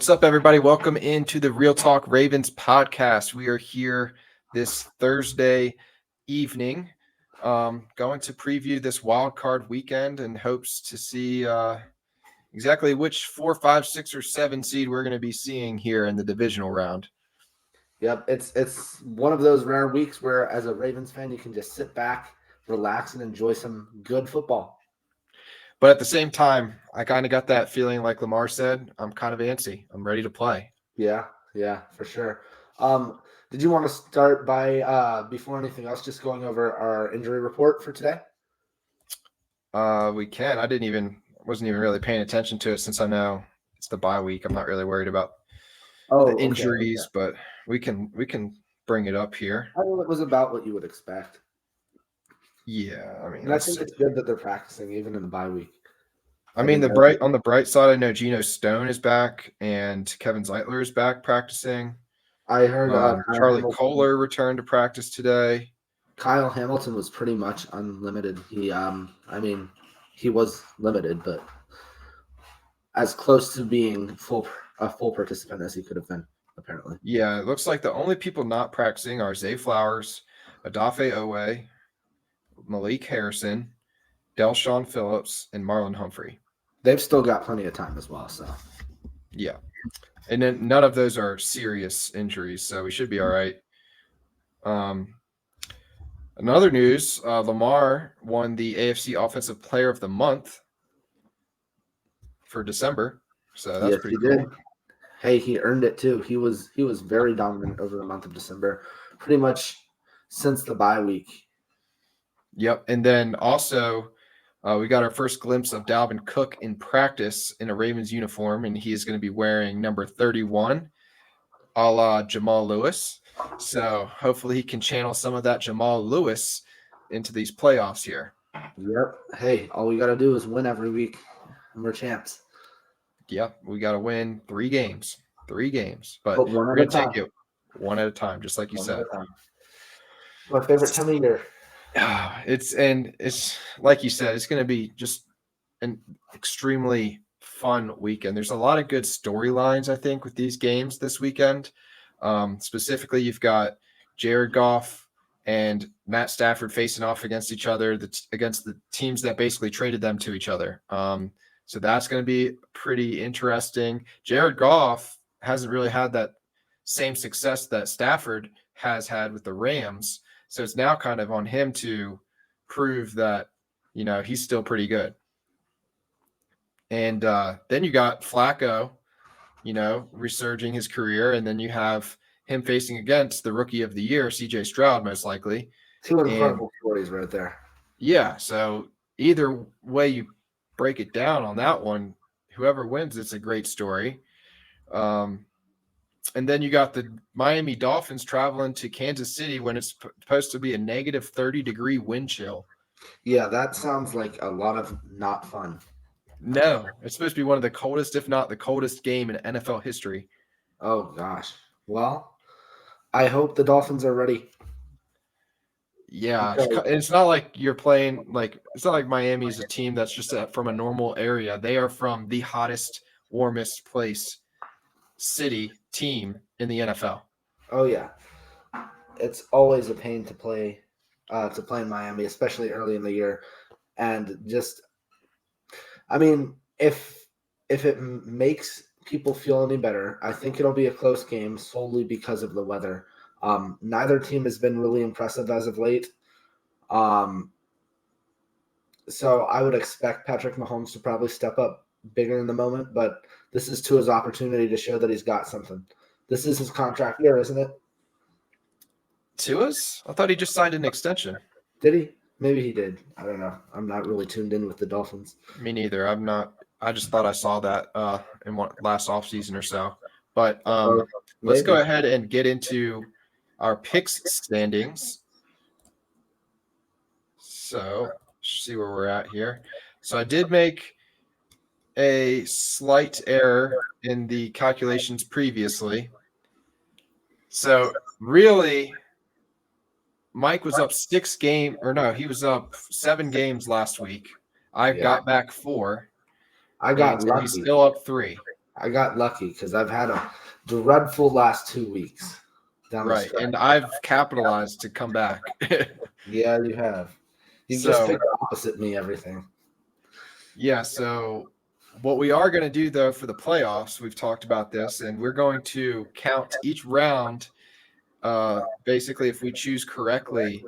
What's up, everybody? Welcome into the Real Talk Ravens podcast. We are here this Thursday evening, going to preview this wild card weekend in hopes to see exactly which 4, 5, 6, or 7 seed we're going to be seeing here in the divisional round. Yep, it's one of those rare weeks where, as a Ravens fan, you can just sit back, relax, and enjoy some good football. But at the same time, I kind of got that feeling, like Lamar said, I'm kind of antsy. I'm ready to play. Yeah, for sure. Did you want to start by, before anything else, just going over our injury report for today? We can. Wasn't even really paying attention to it since I know it's the bye week. I'm not really worried about the injuries, but we can bring it up here. I mean, it was about what you would expect. Yeah, I mean, and I think it's good that they're practicing even in the bye week. On the bright side, I know Geno Stone is back and Kevin Zeitler is back practicing. I heard Charlie Kohler returned to practice today. Kyle Hamilton was pretty much unlimited. He was limited, but as close to being a full participant as he could have been, apparently. Yeah, it looks like the only people not practicing are Zay Flowers, Odafe Owe, Malik Harrison, Delshon Phillips, and Marlon Humphrey. They've still got plenty of time as well, so. Yeah. And then none of those are serious injuries, so we should be all right. Another news, Lamar won the AFC Offensive Player of the Month for December, so that's pretty cool. Did. Hey, he earned it too. He was very dominant over the month of December, pretty much since the bye week. Yep, and then also we got our first glimpse of Dalvin Cook in practice in a Ravens uniform, and he is going to be wearing number 31, a la Jamal Lewis. So hopefully he can channel some of that Jamal Lewis into these playoffs here. Yep. Hey, all we got to do is win every week, and we're champs. Yep, we got to win 3 games. 3 games. But we're going to take it one at a time, just like you said. My favorite time of year. It's like you said, it's going to be just an extremely fun weekend. There's a lot of good storylines, I think, with these games this weekend. Specifically, you've got Jared Goff and Matt Stafford facing off against each other, against the teams that basically traded them to each other. So that's going to be pretty interesting. Jared Goff hasn't really had that same success that Stafford has had with the Rams. So it's now kind of on him to prove that, he's still pretty good. And then you got Flacco, resurging his career. And then you have him facing against the rookie of the year, CJ Stroud, most likely. 2 incredible stories right there. Yeah. So either way you break it down on that one, whoever wins, it's a great story. And then you got the Miami Dolphins traveling to Kansas City when it's supposed to be a negative 30-degree wind chill. Yeah, that sounds like a lot of not fun. No, it's supposed to be one of the coldest, if not the coldest game in NFL history. Oh, gosh. Well, I hope the Dolphins are ready. Yeah, it's not like you're playing it's not like Miami is a team that's just from a normal area. They are from the hottest, warmest city team in the NFL. Oh yeah, it's always a pain to play in Miami, especially early in the year, and just, if it makes people feel any better, I think it'll be a close game solely because of the weather. Neither team has been really impressive as of late. So I would expect Patrick Mahomes to probably step up bigger in the moment, but this is Tua's opportunity to show that he's got something. This is his contract year, isn't it? Tua's? I thought he just signed an extension. Did he? Maybe he did. I don't know. I'm not really tuned in with the Dolphins. Me neither. I'm not. I just thought I saw that in last offseason or so. But let's go ahead and get into our picks standings. So, see where we're at here. So I did make a slight error in the calculations previously. So really, Mike was up 6 games, or no, he was up 7 games last week. I got back 4. I got lucky. He's still up 3. I got lucky because I've had a dreadful last 2 weeks. Down the Right. stretch. And I've capitalized to come back. Yeah, you have. You've just So, picked opposite me everything. yeah. So, what we are going to do, though, for the playoffs, we've talked about this, and we're going to count each round. Basically, if we choose correctly,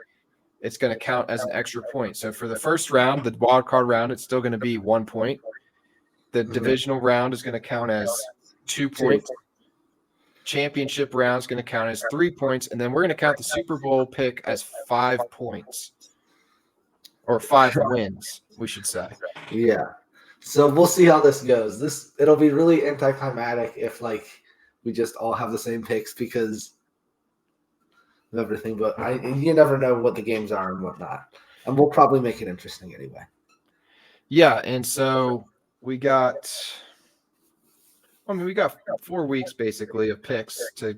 it's going to count as an extra point. So, for the first round, the wild card round, it's still going to be 1 point. The divisional round is going to count as 2 points. Championship round is going to count as 3 points, and then we're going to count the Super Bowl pick as 5 points, or 5 wins, we should say. Yeah. So we'll see how this goes. It'll be really anticlimactic if we just all have the same picks because of everything. But you never know what the games are and whatnot, and we'll probably make it interesting anyway. Yeah, and so we got 4 weeks basically of picks to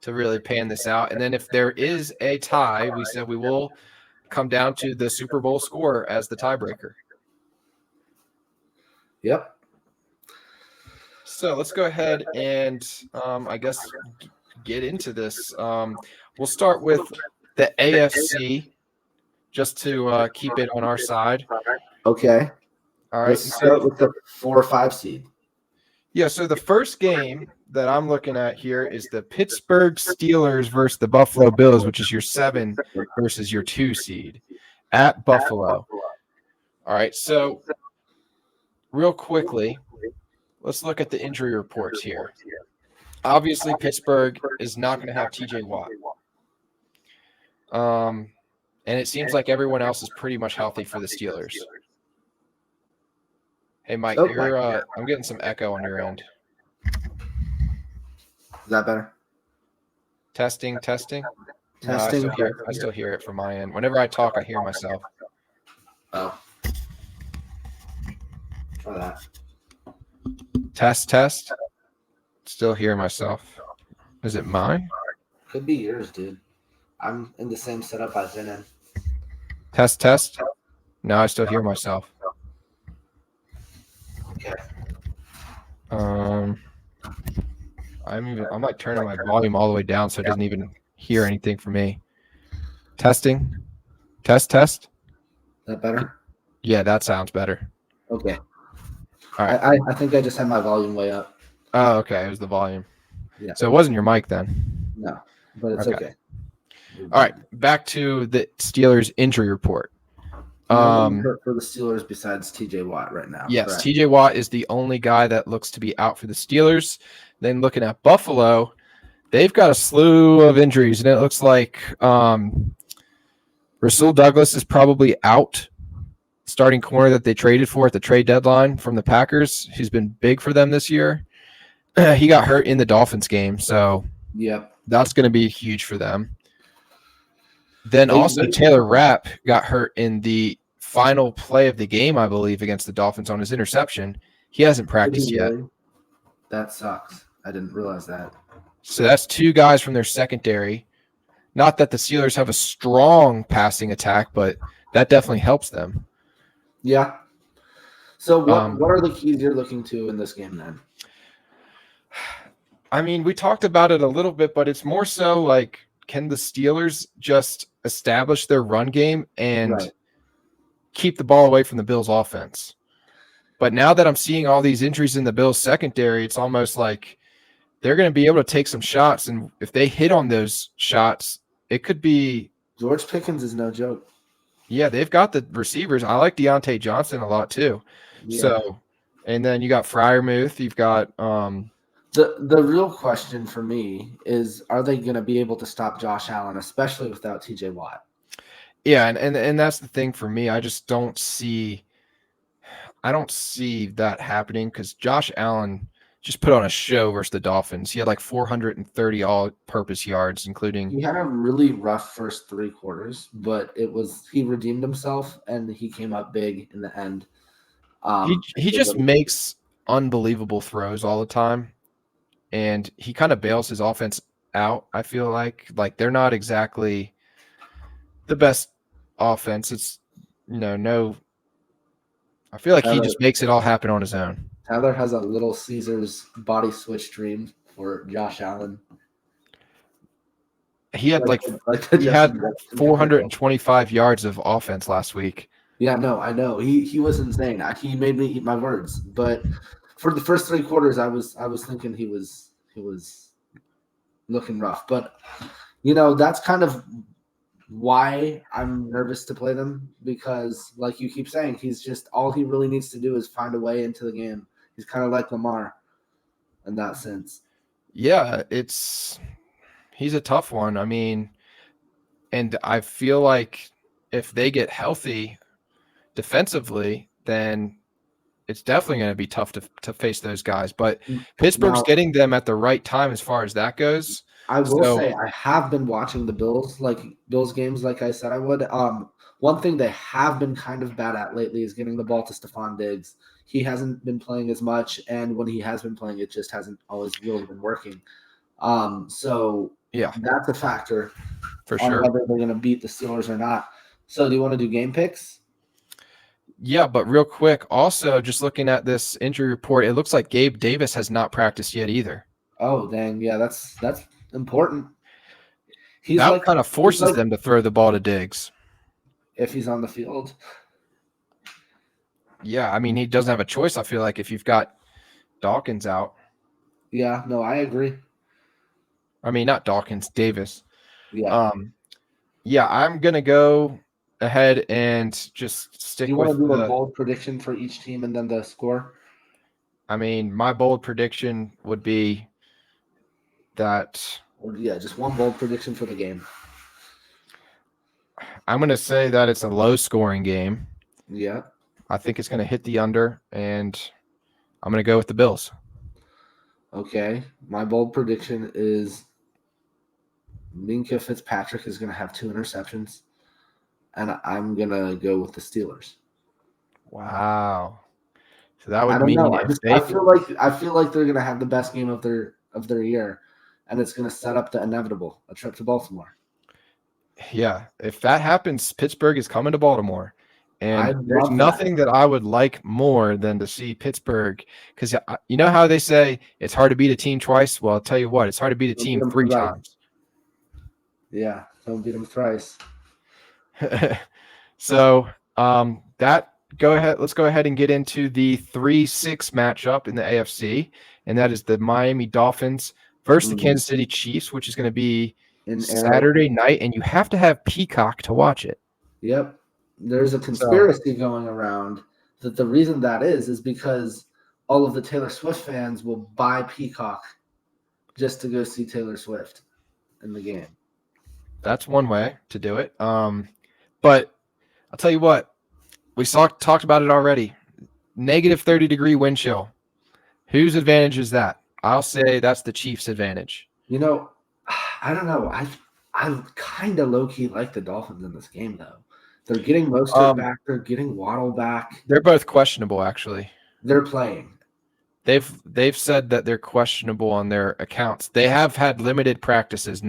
really pan this out. And then if there is a tie, we said we will come down to the Super Bowl score as the tiebreaker. Yep. So let's go ahead and I guess get into this. We'll start with the AFC just to keep it on our side. Okay. All right. Let's start with the 4 or 5 seed. Yeah, so the first game that I'm looking at here is the Pittsburgh Steelers versus the Buffalo Bills, which is your 7 versus your 2 seed at Buffalo. All right, so real quickly, let's look at the injury reports here. Obviously, Pittsburgh is not going to have TJ Watt. And it seems like everyone else is pretty much healthy for the Steelers. Hey, Mike, I'm getting some echo on your end. Is that better? Testing. Testing. No, I still hear it from my end. Whenever I talk, I hear myself. Oh. Try that. Test. Still hear myself. Is it mine? Could be yours, dude. I'm in the same setup I've been in. Test. No, I still hear myself. Okay. I'm like turning my volume all the way down so it doesn't even hear anything from me. Testing. Test. That better? Yeah, that sounds better. Okay. All right. I think I just had my volume way up. Oh, okay. It was the volume. Yeah. So it wasn't your mic then. No, but it's okay. All right. Back to the Steelers injury report. For the Steelers besides TJ Watt right now. Yes, correct? TJ Watt is the only guy that looks to be out for the Steelers. Then looking at Buffalo, they've got a slew of injuries, and it looks like Rasul Douglas is probably out, starting corner that they traded for at the trade deadline from the Packers, who's been big for them this year. He got hurt in the Dolphins game, so that's going to be huge for them. Then Taylor Rapp got hurt in the final play of the game, I believe, against the Dolphins on his interception. He hasn't practiced yet. That sucks. I didn't realize that. So that's 2 guys from their secondary. Not that the Steelers have a strong passing attack, but that definitely helps them. Yeah. So what are the keys you're looking to in this game then? I mean, we talked about it a little bit, but it's more so like, can the Steelers just establish their run game and keep the ball away from the Bills' offense? But now that I'm seeing all these injuries in the Bills' secondary, it's almost like they're going to be able to take some shots, and if they hit on those shots, it could be – George Pickens is no joke. Yeah, they've got the receivers. I like Deontay Johnson a lot too. Yeah. So, and then you got Freiermuth. You've got the real question for me is, are they going to be able to stop Josh Allen, especially without TJ Watt? Yeah, and that's the thing for me. I just don't see that happening because Josh Allen just put on a show versus the Dolphins. He had like 430 all-purpose yards, including. He had a really rough first 3 quarters, but he redeemed himself and he came up big in the end. He just makes unbelievable throws all the time, and he kind of bails his offense out. I feel like they're not exactly the best offense. It's I feel like he just makes it all happen on his own. Tyler has a Little Caesars body switch dream for Josh Allen. He had the he had Justin Jefferson commercial. 425 yards of offense last week. Yeah, no, I know. He was insane. He made me eat my words. But for the first 3 quarters, I was thinking he was looking rough. But that's kind of why I'm nervous to play them, because like you keep saying, he's just all he really needs to do is find a way into the game. He's kind of like Lamar in that sense. Yeah, he's a tough one. I mean, and I feel like if they get healthy defensively, then it's definitely going to be tough to face those guys. But Pittsburgh's getting them at the right time as far as that goes. I will say I have been watching the Bills games like I said I would. One thing they have been kind of bad at lately is getting the ball to Stephon Diggs. He hasn't been playing as much, and when he has been playing, it just hasn't always really been working. So yeah, that's a factor for on sure whether they're going to beat the Steelers or not. So do you want to do game picks? Yeah, but real quick, also just looking at this injury report, it looks like Gabe Davis has not practiced yet either. Oh, dang. Yeah, that's important. That kind of forces them to throw the ball to Diggs. If he's on the field. Yeah, I mean, he doesn't have a choice, I feel like, if you've got Dawkins out. Yeah, no, I agree. I mean, not Dawkins, Davis. Yeah. Yeah, I'm going to go ahead and just stick with. You want to do a bold prediction for each team and then the score? I mean, my bold prediction would be that. Yeah, just one bold prediction for the game. I'm going to say that it's a low-scoring game. Yeah. I think it's going to hit the under, and I'm going to go with the Bills. Okay. My bold prediction is Minkah Fitzpatrick is going to have 2 interceptions, and I'm going to go with the Steelers. Wow. So that would mean I feel like they're going to have the best game of their year, and it's going to set up the inevitable, a trip to Baltimore. Yeah, if that happens, Pittsburgh is coming to Baltimore. And there's nothing that I would like more than to see Pittsburgh, because you know how they say it's hard to beat a team twice? Well, I'll tell you what, it's hard to beat a team 3 times. Yeah, don't beat them thrice. So let's go ahead and get into the 3-6 matchup in the AFC, and that is the Miami Dolphins versus the Kansas City Chiefs, which is going to be Saturday night, and you have to have Peacock to watch it. Yep. There's a conspiracy going around that the reason that is because all of the Taylor Swift fans will buy Peacock just to go see Taylor Swift in the game. That's one way to do it. But I'll tell you what, we talked about it already. Negative 30-degree wind chill. Whose advantage is that? I'll say that's the Chiefs' advantage. I don't know. I kind of low-key like the Dolphins in this game, though. They're getting Mostert back. They're getting Waddle back. They're both questionable, actually. They're playing. They've said that they're questionable on their accounts. They have had limited practices.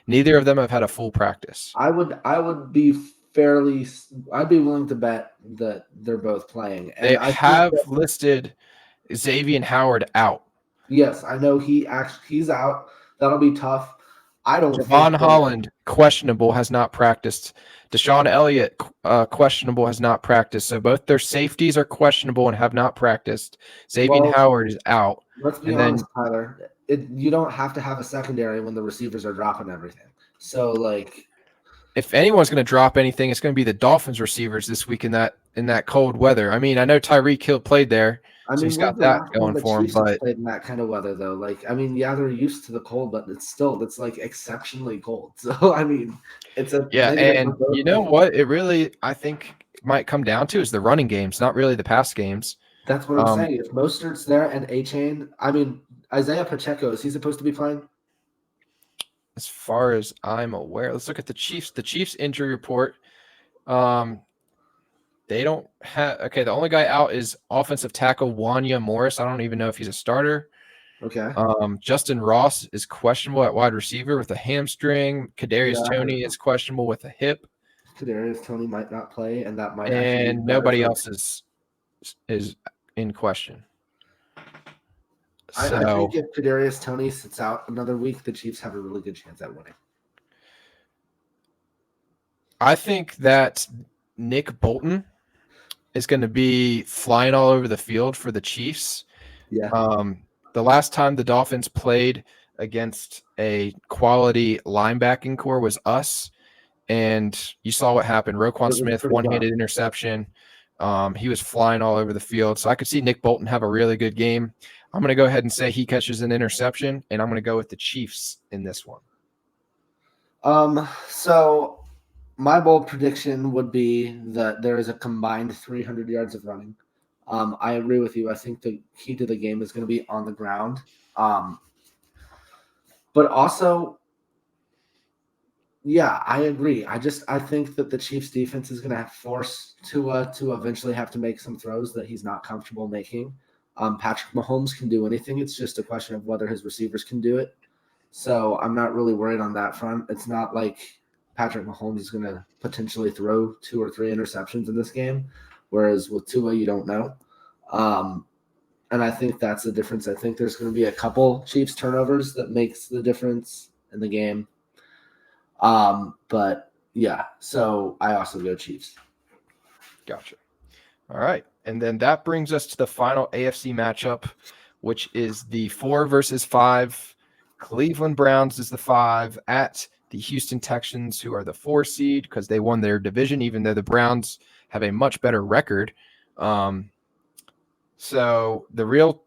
Neither of them have had a full practice. I'd be willing to bet that they're both playing. And they have listed Xavier Howard out. Yes, I know he's out. That'll be tough. Javon Holland, questionable, has not practiced. Deshaun Elliott, questionable, has not practiced. So both their safeties are questionable and have not practiced. Xavier Howard is out. Let's be honest, Tyler. You don't have to have a secondary when the receivers are dropping everything. So, if anyone's going to drop anything, it's going to be the Dolphins receivers this week in that cold weather. I mean, I know Tyreek Hill played there. So he's got that going for him, but played in that kind of weather, though. They're used to the cold, but it's exceptionally cold. So it's a and you know what? It really, I think, might come down to is the running games, not really the pass games. That's what I'm saying. If Mostert's there and A-Chain, Isaiah Pacheco, is he supposed to be playing? As far as I'm aware, let's look at the Chiefs. The Chiefs injury report. They don't have – okay, the only guy out is offensive tackle Wanya Morris. I don't even know if he's a starter. Okay. Justin Ross is questionable at wide receiver with a hamstring. Kadarius Toney is questionable with a hip. Kadarius Toney might not play, and that might – and nobody else is in question. I think So if Kadarius Toney sits out another week, the Chiefs have a really good chance at winning. I think that Nick Bolton is going to be flying all over the field for the Chiefs. Yeah. The last time the Dolphins played against a quality linebacking core was us, and you saw what happened. Roquan Smith, pretty one-handed interception. He was flying all over the field. So I could see Nick Bolton have a really good game. I'm going to go ahead and say he catches an interception, and I'm going to go with the Chiefs in this one. So my bold prediction would be that there is a combined 300 yards of running. I agree with you. I think the key to the game is going to be on the ground. But also, yeah, I agree. I think that the Chiefs defense is going to force Tua to eventually have to make some throws that he's not comfortable making. Patrick Mahomes can do anything. It's just a question of whether his receivers can do it. So I'm not really worried on that front. It's not like Patrick Mahomes is going to potentially throw 2 or 3 interceptions in this game, whereas with Tua, you don't know. And I think that's the difference. I think there's going to be a couple Chiefs turnovers that makes the difference in the game. But yeah, so I also go Chiefs. Gotcha. All right. And then that brings us to the final AFC matchup, which is the 4 versus 5. Cleveland Browns is the 5 at the Houston Texans, who are the 4 seed because they won their division, even though the Browns have a much better record. So the real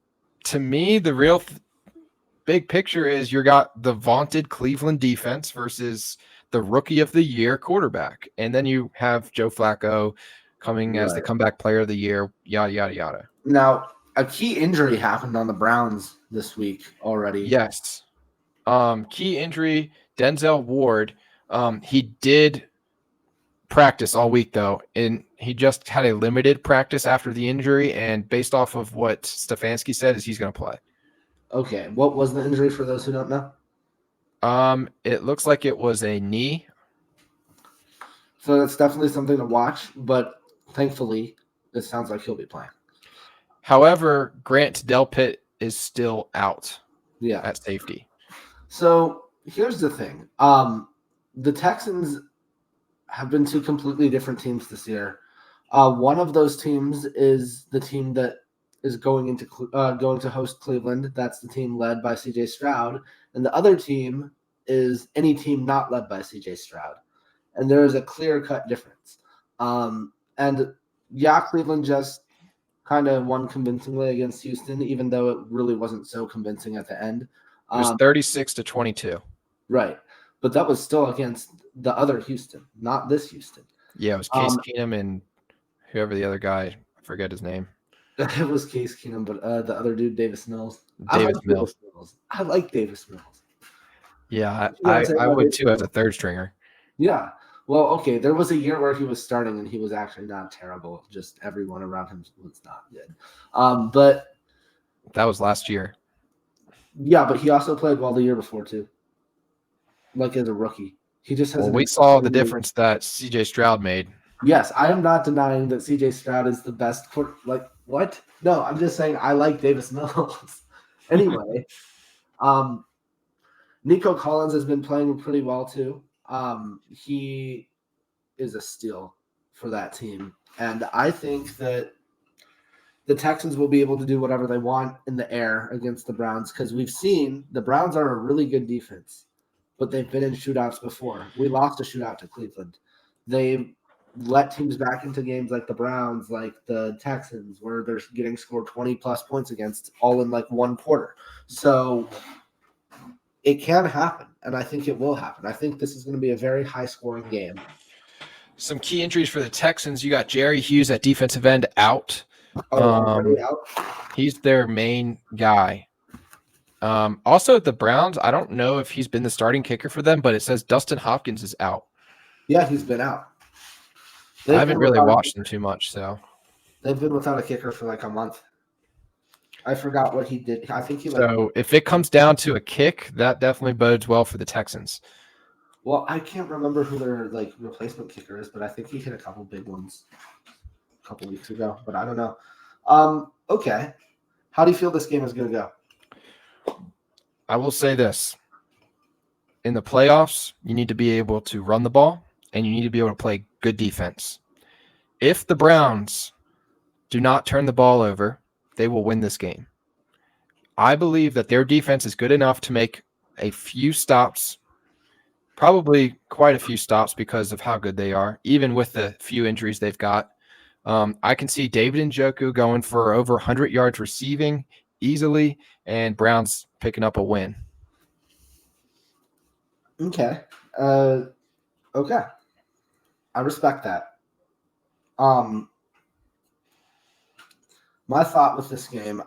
big picture is you got the vaunted Cleveland defense versus the rookie of the year quarterback. And then you have Joe Flacco coming as the comeback player of the year, yada, yada, yada. Now, a key injury happened on the Browns this week already. Yes. Key injury, Denzel Ward. He did practice all week, though, and he just had a limited practice after the injury, and based off of what Stefanski said is he's going to play. Okay. What was the injury for those who don't know? It looks like it was a knee. So that's definitely something to watch, but thankfully, it sounds like he'll be playing. However, Grant Delpit is still out at safety. So here's the thing. The Texans have been 2 completely different teams this year. One of those teams is the team that is going to host Cleveland. That's the team led by CJ Stroud. And the other team is any team not led by CJ Stroud. And there is a clear-cut difference. And yeah, Cleveland just kind of won convincingly against Houston, even though it really wasn't so convincing at the end. It was 36-22. Right. But that was still against the other Houston, not this Houston. Yeah, it was Case Keenum and whoever the other guy, I forget his name. It was Case Keenum, but the other dude, Davis Mills. Davis Mills. I like Davis Mills. Yeah, I would too as a third stringer. Yeah. Well, okay, there was a year where he was starting and he was actually not terrible. Just everyone around him was not good. But that was last year. Yeah, but he also played well the year before too. Like as a rookie. He just has we saw the difference that CJ Stroud made. Yes, I am not denying that CJ Stroud is the best what? No, I'm just saying I like Davis Mills. Anyway, Nico Collins has been playing pretty well too. He is a steal for that team. And I think that the Texans will be able to do whatever they want in the air against the Browns because we've seen the Browns are a really good defense, but they've been in shootouts before. We lost a shootout to Cleveland. They let teams back into games like the Browns, like the Texans, where they're getting scored 20-plus points against all in like one quarter. So it can happen, and I think it will happen. I think this is going to be a very high-scoring game. Some key injuries for the Texans. You got Jerry Hughes at defensive end out. He's their main guy. Also, the Browns, I don't know if he's been the starting kicker for them, but it says Dustin Hopkins is out. Yeah, he's been out. I haven't really watched them too much, so. They've been without a kicker for like a month. I forgot what he did. I think he So if it comes down to a kick, that definitely bodes well for the Texans. Well, I can't remember who their replacement kicker is, but I think he hit a couple big ones a couple weeks ago, but I don't know. Okay. How do you feel this game is going to go? I will say this. In the playoffs, you need to be able to run the ball, and you need to be able to play good defense. If the Browns do not turn the ball over, they will win this game. I believe that their defense is good enough to make a few stops, probably quite a few stops because of how good they are, even with the few injuries they've got. I can see David Njoku going for over 100 yards receiving easily, and Browns picking up a win. Okay. Okay. I respect that. My thought with this game,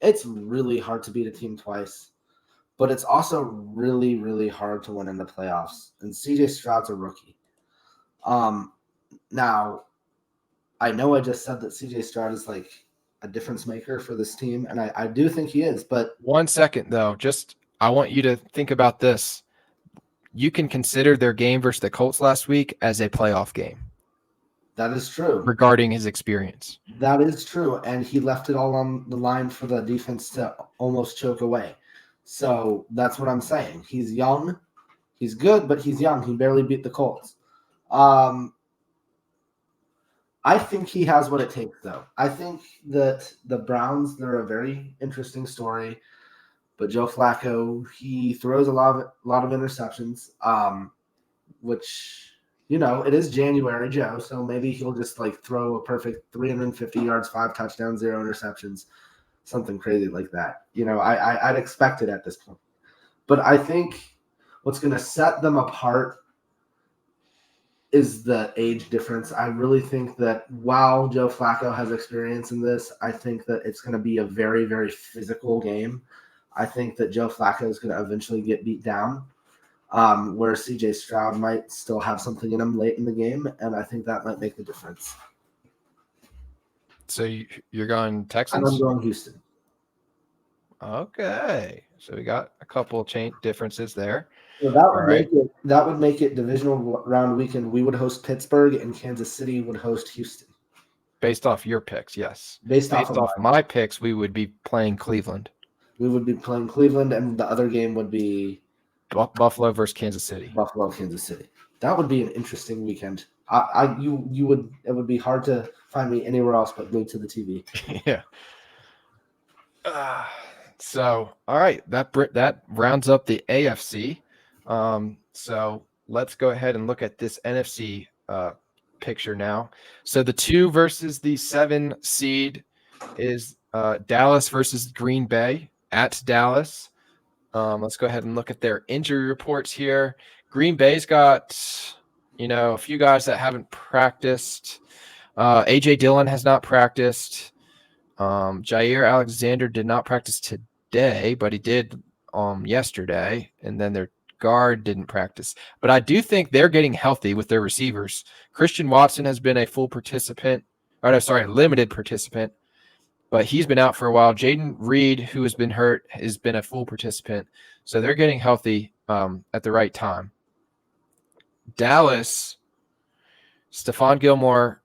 it's really hard to beat a team twice, but it's also really, really hard to win in the playoffs. And CJ Stroud's a rookie. Now, I know I just said that CJ Stroud is like a difference maker for this team, and I do think he is, but 1 second, though. I want you to think about this. You can consider their game versus the Colts last week as a playoff game. That is true. Regarding his experience. That is true, and he left it all on the line for the defense to almost choke away. So that's what I'm saying. He's young. He's good, but he's young. He barely beat the Colts. I think he has what it takes, though. I think that the Browns, they're a very interesting story. But Joe Flacco, he throws a lot of interceptions, which, it is January, Joe, so maybe he'll just throw a perfect 350 yards, 5 touchdowns, 0 interceptions, something crazy like that. I'd expect it at this point. But I think what's going to set them apart is the age difference. I really think that while Joe Flacco has experience in this, I think that it's going to be a very, very physical game. I think that Joe Flacco is going to eventually get beat down, where CJ Stroud might still have something in him late in the game, and I think that might make the difference. So you're going Texans? I'm going Houston. Okay. So we got a couple of differences there. So that would make it divisional round weekend. We would host Pittsburgh, and Kansas City would host Houston. Based off your picks, yes. Based off my picks, we would be playing Cleveland. We would be playing Cleveland, and the other game would be Buffalo versus Kansas City. Buffalo, Kansas City. That would be an interesting weekend. It would be hard to find me anywhere else but glued to the TV. Yeah. So, all right, that rounds up the AFC. So let's go ahead and look at this NFC picture now. So the 2 versus the 7 seed is Dallas versus Green Bay at Dallas. Let's go ahead and look at their injury reports here. Green Bay's got, a few guys that haven't practiced. A.J. Dillon has not practiced. Jair Alexander did not practice today, but he did yesterday. And then their guard didn't practice. But I do think they're getting healthy with their receivers. Christian Watson has been a limited participant. But he's been out for a while. Jaden Reed, who has been hurt, has been a full participant. So they're getting healthy at the right time. Dallas, Stephon Gilmore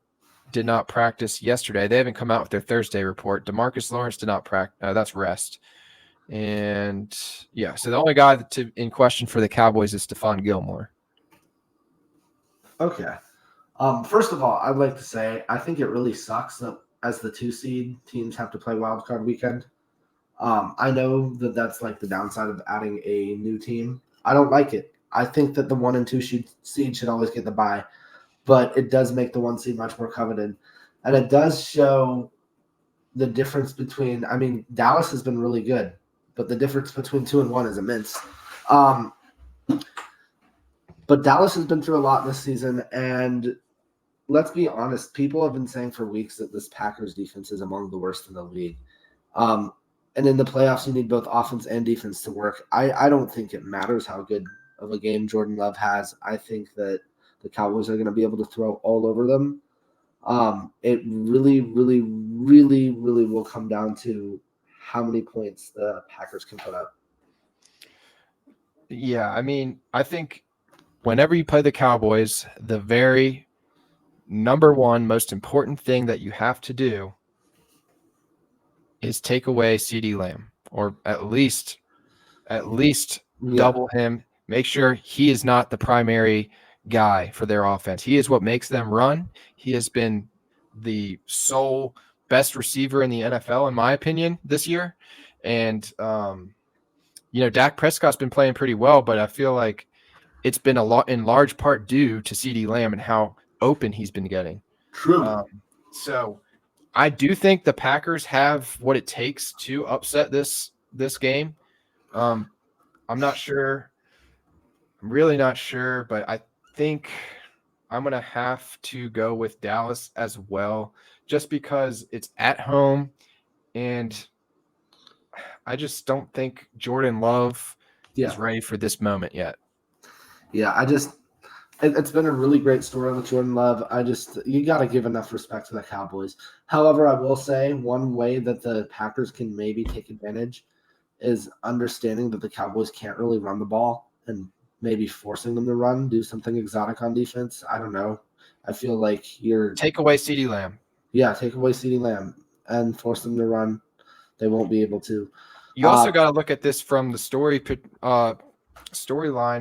did not practice yesterday. They haven't come out with their Thursday report. DeMarcus Lawrence did not practice. That's rest. And, so the only guy in question for the Cowboys is Stephon Gilmore. Okay. First of all, I'd like to say I think it really sucks that as the 2 seed, teams have to play wild card weekend. I know that that's the downside of adding a new team. I don't like it. I think that the 1 and 2 seed should always get the bye, but it does make the 1 seed much more coveted. And it does show the difference between, Dallas has been really good, but the difference between 2 and 1 is immense. But Dallas has been through a lot this season, and let's be honest, people have been saying for weeks that this Packers defense is among the worst in the league. And in the playoffs, you need both offense and defense to work. I don't think it matters how good of a game Jordan Love has. I think that the Cowboys are going to be able to throw all over them. It really, really, really, really will come down to how many points the Packers can put up. Yeah, I think whenever you play the Cowboys, the very number one most important thing that you have to do is take away CeeDee Lamb or at least Yeah. double him. Make sure he is not the primary guy for their offense. He is what makes them run. He has been the sole best receiver in the NFL, in my opinion, this year. And, Dak Prescott's been playing pretty well, but I feel like it's been a lot in large part due to CeeDee Lamb and how open he's been getting. True. So I do think the Packers have what it takes to upset this game. I'm not sure. I'm really not sure, but I think I'm going to have to go with Dallas as well, just because it's at home. And I just don't think Jordan Love is ready for this moment yet. Yeah, it's been a really great story with Jordan Love. You got to give enough respect to the Cowboys. However, I will say one way that the Packers can maybe take advantage is understanding that the Cowboys can't really run the ball and maybe forcing them to run, do something exotic on defense. I don't know. I feel like take away CeeDee Lamb. Yeah, take away CeeDee Lamb and force them to run. They won't be able to. You also got to look at this from the storyline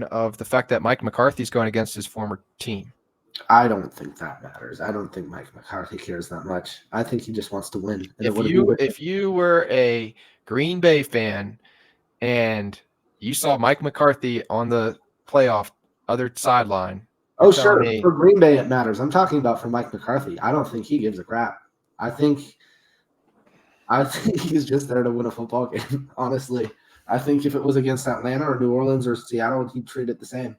of the fact that Mike McCarthy's going against his former team. I don't think that matters. I don't think Mike McCarthy cares that much. I think he just wants to win. If you were a Green Bay fan and you saw Mike McCarthy on the playoff other sideline. Oh, sure. For Green Bay, it matters. I'm talking about for Mike McCarthy. I don't think he gives a crap. I think he's just there to win a football game, honestly. I think if it was against Atlanta or New Orleans or Seattle, he'd treat it the same.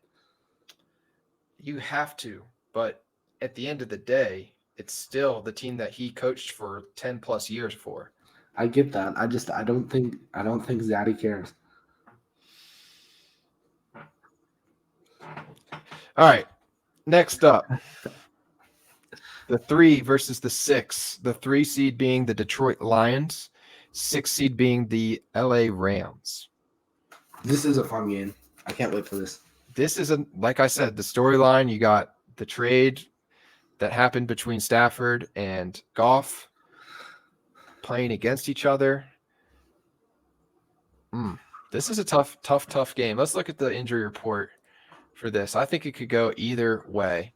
You have to, but at the end of the day, it's still the team that he coached for 10 plus years for. I get that. I don't think Zaddy cares. All right. Next up. The 3 versus the 6. The 3 seed being the Detroit Lions, 6 seed being the LA Rams. This is a fun game. I can't wait for this. This is like I said, the storyline. You got the trade that happened between Stafford and Goff playing against each other. This is a tough game. Let's look at the injury report for this. I think it could go either way.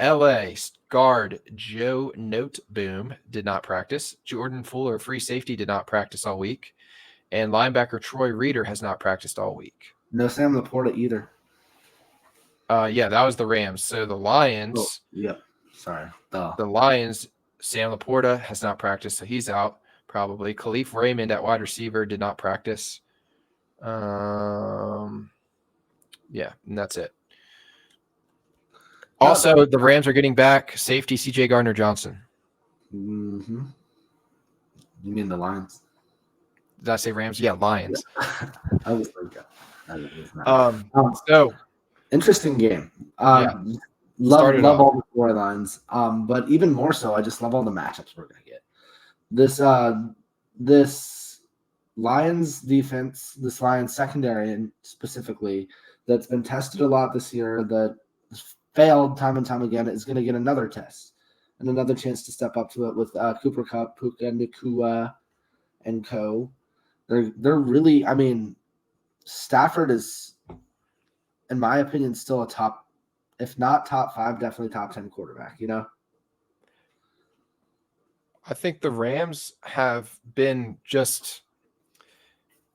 LA guard Joe Noteboom did not practice. Jordan Fuller, free safety, did not practice all week. And linebacker Troy Reeder has not practiced all week. No Sam Laporta either. Yeah, that was the Rams. So the Lions. Oh, yeah. Sorry. The Lions, Sam Laporta has not practiced, so he's out probably. Khalif Raymond at wide receiver did not practice. Yeah, and that's it. Also, the Rams are getting back safety C.J. Gardner-Johnson. Mm-hmm. You mean the Lions? Did I say Rams? Yeah, Lions. Yeah. I was thinking. So interesting game. Love all the storylines. But even more so, I just love all the matchups we're gonna get. This Lions defense, this Lions secondary, and specifically, that's been tested a lot this year, that failed time and time again, is going to get another test and another chance to step up to it with Cooper Kupp, Puka Nacua, and co. They're really, I mean, Stafford is, in my opinion, still a top, if not top 5, definitely top 10 quarterback, you know? I think the Rams have been just,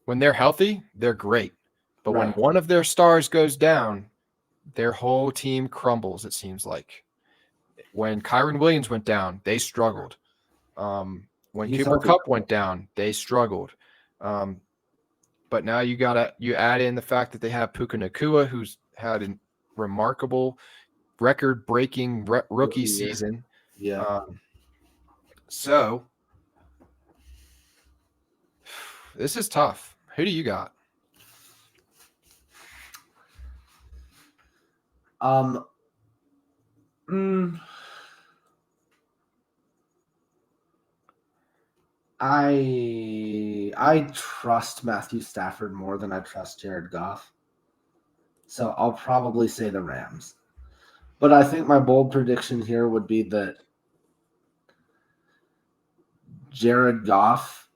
when they're healthy, they're great. But when one of their stars goes down, their whole team crumbles, it seems like. When Kyron Williams went down, they struggled. When Cooper Kupp went down, they struggled. But now you add in the fact that they have Puka Nacua, who's had a remarkable record-breaking rookie season. Yeah. So this is tough. Who do you got? I trust Matthew Stafford more than I trust Jared Goff. So I'll probably say the Rams. But I think my bold prediction here would be that Jared Goff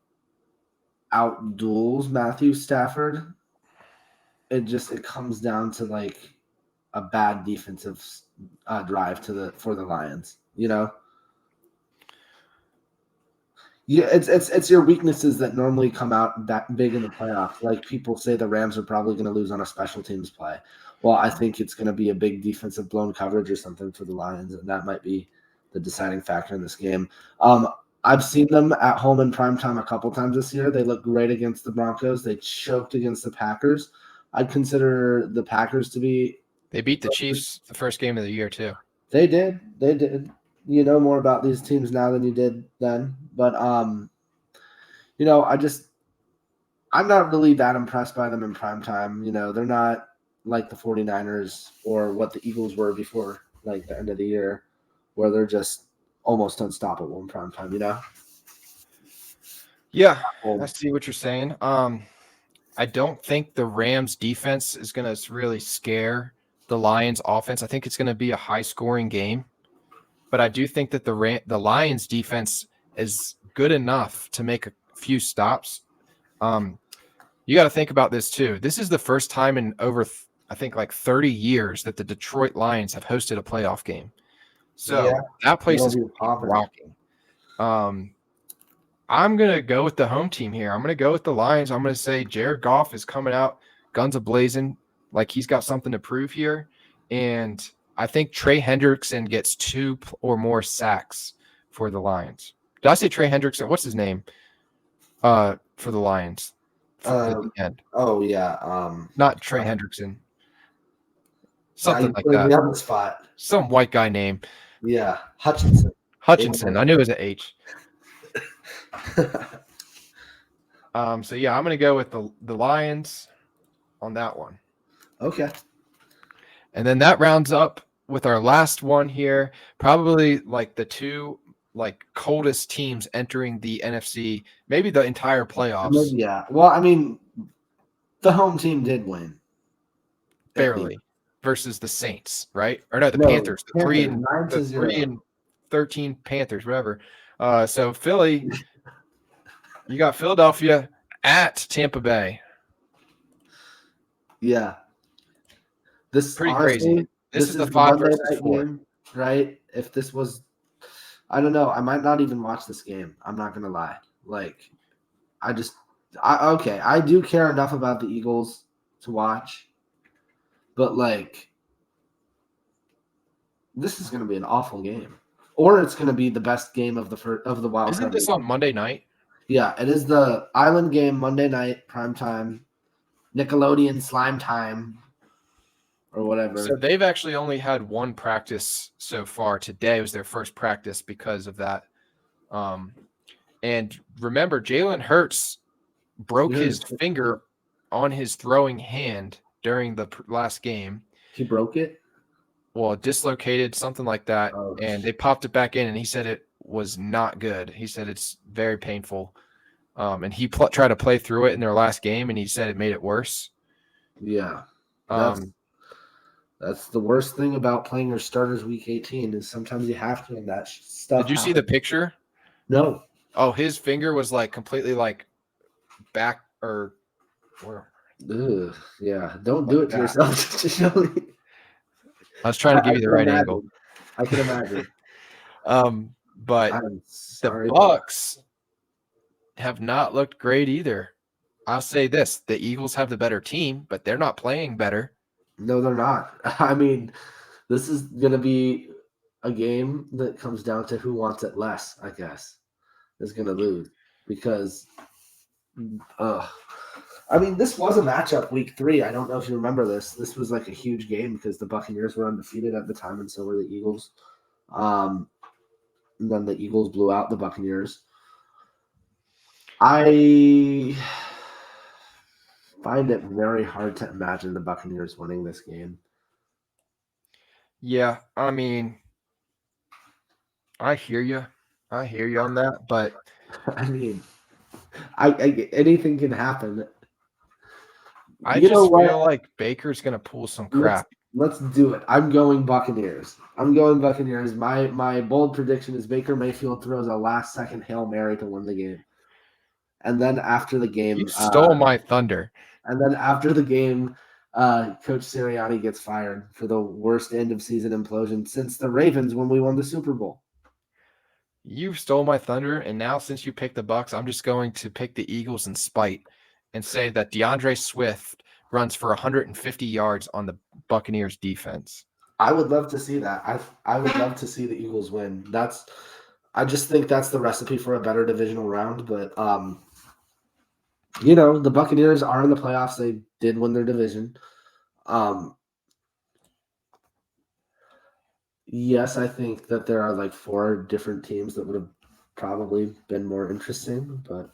outduels Matthew Stafford. It comes down to like a bad defensive drive for the Lions. Yeah, it's your weaknesses that normally come out that big in the playoffs. Like people say, the Rams are probably going to lose on a special teams play. Well, I think it's going to be a big defensive blown coverage or something for the Lions, and that might be the deciding factor in this game. I've seen them at home in primetime a couple times this year. They look great against the Broncos. They choked against the Packers. I'd consider the Packers to be. They beat the Chiefs the first game of the year too. They did. You know more about these teams now than you did then, but I'm not really that impressed by them in primetime. They're not like the 49ers or what the Eagles were before like the end of the year, where they're just almost unstoppable in primetime, Yeah, I see what you're saying. I don't think the Rams defense is going to really scare the Lions offense. I think it's going to be a high scoring game, but I do think that the Lions defense is good enough to make a few stops. You got to think about this too. This is the first time in over, I think, like 30 years that the Detroit Lions have hosted a playoff game. So that place is rocking. I'm going to go with the home team here. I'm going to go with the Lions. I'm going to say Jared Goff is coming out guns a-blazing, like he's got something to prove here. And I think Trey Hendrickson gets 2 or more sacks for the Lions. Did I say Trey Hendrickson? What's his name for the Lions? For the end. Oh, yeah. Not Trey Hendrickson. Something like that. On the spot. Some white guy name. Yeah, Hutchinson. I knew it was an H. So yeah, I'm gonna go with the Lions on that one. Okay. And then that rounds up with our last one here. Probably like the two coldest teams entering the NFC, maybe the entire playoffs. Yeah. Well, I mean, the home team did win. Barely. Versus the Saints, right? Or no, the Panthers. The 3 and 13 Panthers, whatever. So Philly, you got Philadelphia at Tampa Bay. Yeah. This pretty crazy. This is the 5 versus 4 game, right? If this was, I don't know, I might not even watch this game. I'm not gonna lie. Like, I do care enough about the Eagles to watch, but like, this is gonna be an awful game. Or it's going to be the best game of the wild card. Isn't this on Monday night? Yeah, it is the Island game, Monday night, prime time, Nickelodeon slime time, or whatever. So they've actually only had one practice so far. Today was their first practice because of that. And remember, Jalen Hurts broke his finger on his throwing hand during the last game. He broke it? Well, dislocated, something like that, and they popped it back in, and he said it was not good. He said it's very painful, and he tried to play through it in their last game, and he said it made it worse. Yeah, that's the worst thing about playing your starters week 18 is sometimes you have to, and that stuff. Did you see the picture? No. Oh, his finger was like completely like back or where? Ugh, yeah, don't do it to yourself. To show me. I was trying to give you the right angle. I can imagine. But the Bucks have not looked great either. I'll say this: the Eagles have the better team, but they're not playing better. No, they're not. I mean, this is going to be a game that comes down to who wants it less, I guess, is going to lose because I mean, this was a matchup week 3. I don't know if you remember this. This was like a huge game because the Buccaneers were undefeated at the time, and so were the Eagles. And then the Eagles blew out the Buccaneers. I find it very hard to imagine the Buccaneers winning this game. Yeah, I mean, I hear you. I hear you on that, but I mean, anything can happen. I just feel like Baker's going to pull some crap. Let's do it. I'm going Buccaneers. My bold prediction is Baker Mayfield throws a last-second Hail Mary to win the game. And then after the game, You stole my thunder. Coach Sirianni gets fired for the worst end of season implosion since the Ravens when we won the Super Bowl. You stole my thunder, and now since you picked the Bucs, I'm just going to pick the Eagles in spite and say that DeAndre Swift runs for 150 yards on the Buccaneers defense. I would love to see that. I would love to see the Eagles win. I just think that's the recipe for a better divisional round. But the Buccaneers are in the playoffs. They did win their division. Yes, I think that there are like 4 different teams that would have probably been more interesting, but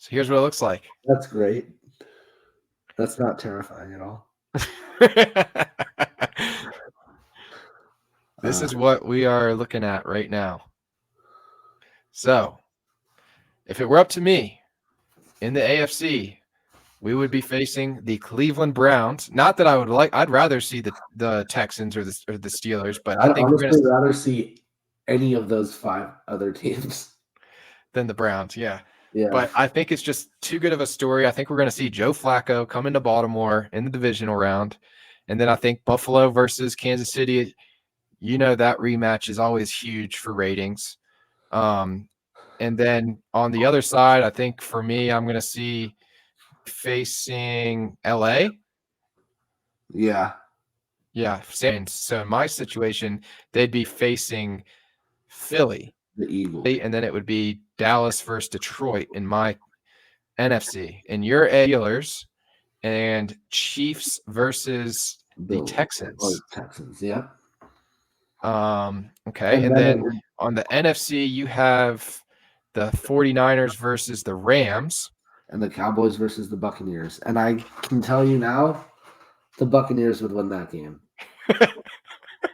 So here's what it looks like. that's great. That's not terrifying at all. This is what we are looking at right now. So, if it were up to me in the AFC, we would be facing the Cleveland Browns. Not that I'd rather see the Texans or the Steelers, but I think honestly rather see any of those 5 other teams than the Browns. Yeah. Yeah. But I think it's just too good of a story. I think we're going to see Joe Flacco come into Baltimore in the divisional round. And then I think Buffalo versus Kansas City, that rematch is always huge for ratings. And then on the other side, I think for me, I'm going to see facing LA. Yeah. Yeah. So in my situation, they'd be facing Philly. The Eagles. And then it would be Dallas versus Detroit in my NFC. And your Steelers and Chiefs versus the Texans. Texans, yeah. Okay. And then on the NFC, you have the 49ers versus the Rams. And the Cowboys versus the Buccaneers. And I can tell you now, the Buccaneers would win that game.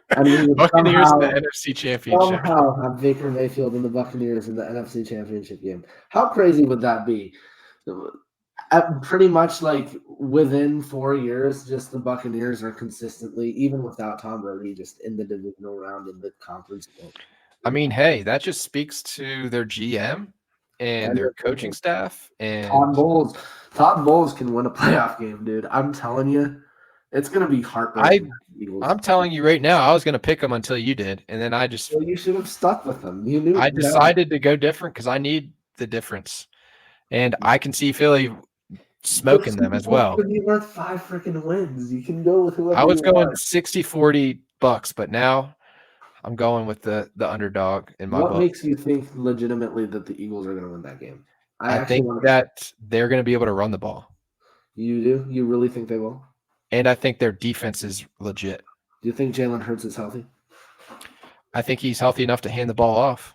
Buccaneers in the NFC Championship. Somehow have Baker Mayfield and the Buccaneers in the NFC Championship game. How crazy would that be? Pretty much like within 4 years, just the Buccaneers are consistently, even without Tom Brady, just in the divisional round in the conference game. I mean, hey, that just speaks to their GM and their coaching staff. And Todd Bowles can win a playoff game, dude. I'm telling you, it's going to be heartbreaking. I'm telling you right now, I was going to pick them until you did, and then Well, you should have stuck with them. You knew. I decided to go different because I need the difference, and I can see Philly smoking them as well. Could be worth 5 freaking wins. You can go with whoever. I was going 60-40 Bucks, but now I'm going with the underdog in my book. What makes you think legitimately that the Eagles are going to win that game? I think that they're going to be able to run the ball. You do? You really think they will? And I think their defense is legit. Do you think Jalen Hurts is healthy? I think he's healthy enough to hand the ball off.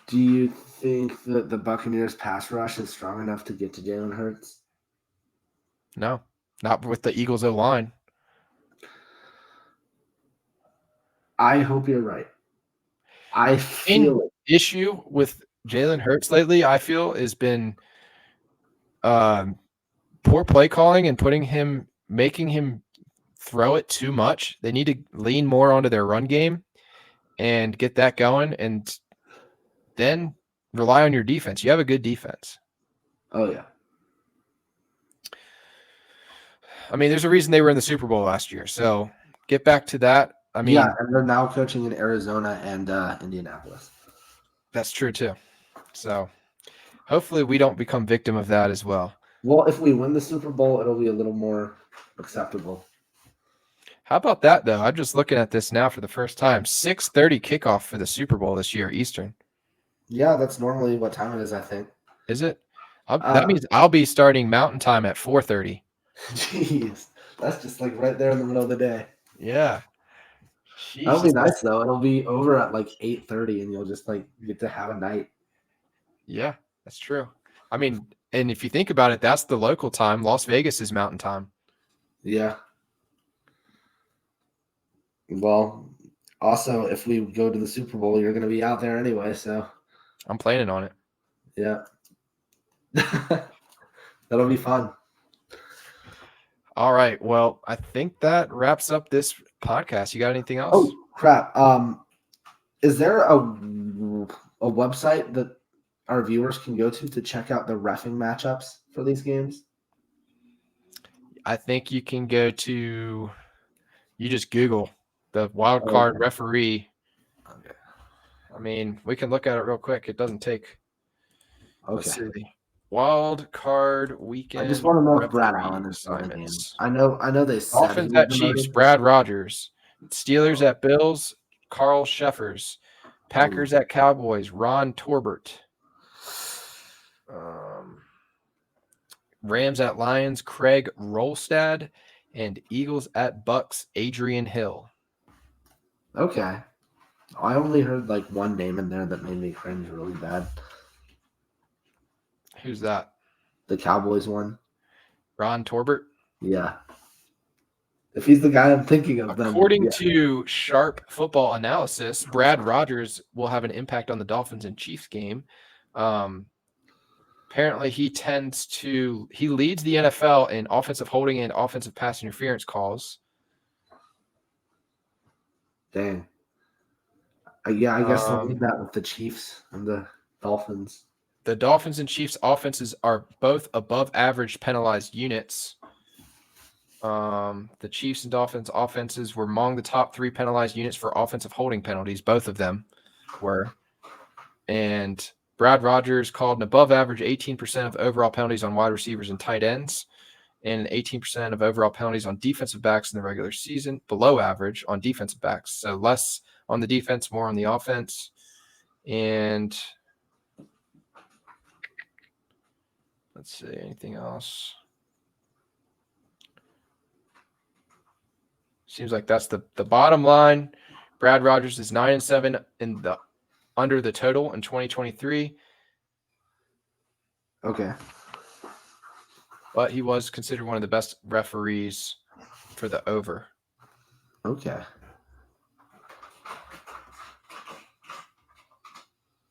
Do you think that the Buccaneers pass rush is strong enough to get to Jalen Hurts? No, not with the Eagles O-line. I hope you're right. I feel it. Issue with Jalen Hurts lately, I feel, has been poor play calling and making him throw it too much. They need to lean more onto their run game and get that going, and then rely on your defense. You have a good defense. Oh, yeah. I mean, there's a reason they were in the Super Bowl last year. So get back to that. I mean, yeah, and they're now coaching in Arizona and Indianapolis. That's true too. So hopefully we don't become victim of that as well. Well, if we win the Super Bowl, it'll be a little more acceptable. How about that, though? I'm just looking at this now for the first time. 6:30 kickoff for the Super Bowl this year, Eastern. Yeah, that's normally what time it is, I think. Is it? That means I'll be starting Mountain Time at 4:30. Jeez, that's just like right there in the middle of the day. Yeah. Jeez. That'll be nice, though. It'll be over at like 8:30, and you'll just like get to have a night. Yeah, that's true. I mean, and if you think about it, that's the local time. Las Vegas is Mountain Time. Yeah. Well, also, if we go to the Super Bowl, you're going to be out there anyway, so. I'm planning on it. Yeah. That'll be fun. All right. Well, I think that wraps up this podcast. You got anything else? Oh, crap. Is there a website that our viewers can go to check out the reffing matchups for these games? I think you can go to, you just Google the wild card referee. Okay. I mean, we can look at it real quick. It doesn't take. Let's Okay. see. Wild card weekend. I just want to know if Brad referee Allen is still in the game. assignments. I know they said Dolphins he was at Chiefs, demoted. Brad Rogers. Steelers at Bills, Carl Sheffers. Packers at Cowboys, Ron Torbert. Rams at Lions, Craig Rolstad. And Eagles at Bucks, Adrian Hill. Okay. I only heard like one name in there that made me cringe really bad. Who's that? The Cowboys one. Ron Torbert? Yeah. If he's the guy I'm thinking of, then According to Sharp Football Analysis, Brad Rogers will have an impact on the Dolphins and Chiefs game. Apparently, he leads the NFL in offensive holding and offensive pass interference calls. Dang. I guess I'll leave that with the Chiefs and the Dolphins. The Dolphins and Chiefs offenses are both above average penalized units. The Chiefs and Dolphins offenses were among the top 3 penalized units for offensive holding penalties. Both of them were. And Brad Rogers called an above average 18% of overall penalties on wide receivers and tight ends, and 18% of overall penalties on defensive backs in the regular season, below average on defensive backs. So less on the defense, more on the offense. And let's see, anything else? Seems like that's the bottom line. Brad Rogers is 9-7 in the under the total in 2023. Okay. But he was considered one of the best referees for the over. Okay.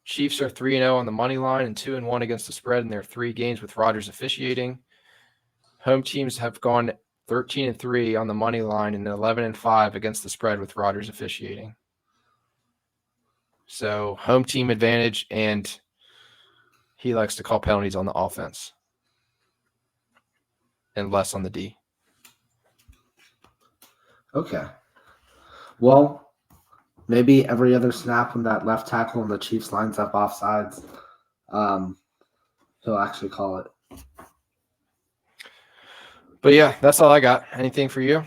Chiefs are 3-0 on the money line and 2-1 against the spread in their 3 games with Rodgers officiating. Home teams have gone 13-3 on the money line and 11-5 against the spread with Rodgers officiating. So home team advantage, and he likes to call penalties on the offense and less on the D. Okay. Well, maybe every other snap when that left tackle and the Chiefs lines up offsides, he'll actually call it. But yeah, that's all I got. Anything for you?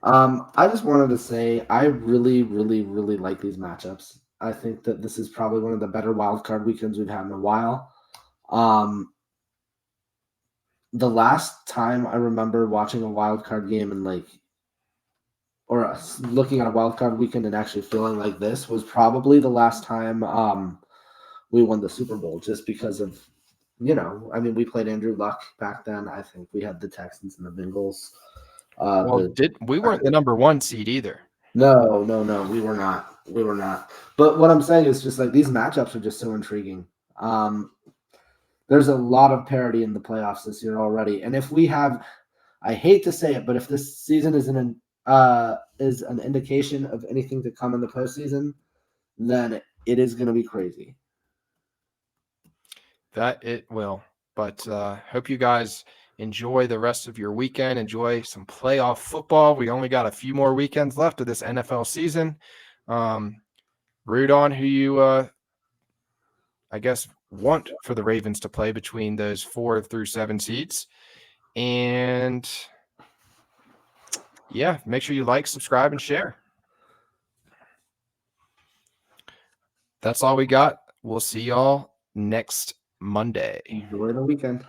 I just wanted to say I really, really, really like these matchups. I think that this is probably one of the better wild card weekends we've had in a while. The last time I remember watching a wild card game and looking at a wild card weekend and actually feeling like this was probably the last time we won the Super Bowl, just because of, we played Andrew Luck back then. I think we had the Texans and the Bengals. We weren't the number 1 seed either. No, we were not. But what I'm saying is just like these matchups are just so intriguing. There's a lot of parity in the playoffs this year already, and if we have, I hate to say it, but if this season is an indication of anything to come in the postseason, then it is going to be crazy. That it will. But hope you guys enjoy the rest of your weekend. Enjoy some playoff football. We only got a few more weekends left of this NFL season. Root on who you, want for the Ravens to play between those 4 through 7 seeds. And yeah, make sure you like, subscribe, and share. That's all we got. We'll see y'all next Monday. Enjoy the weekend.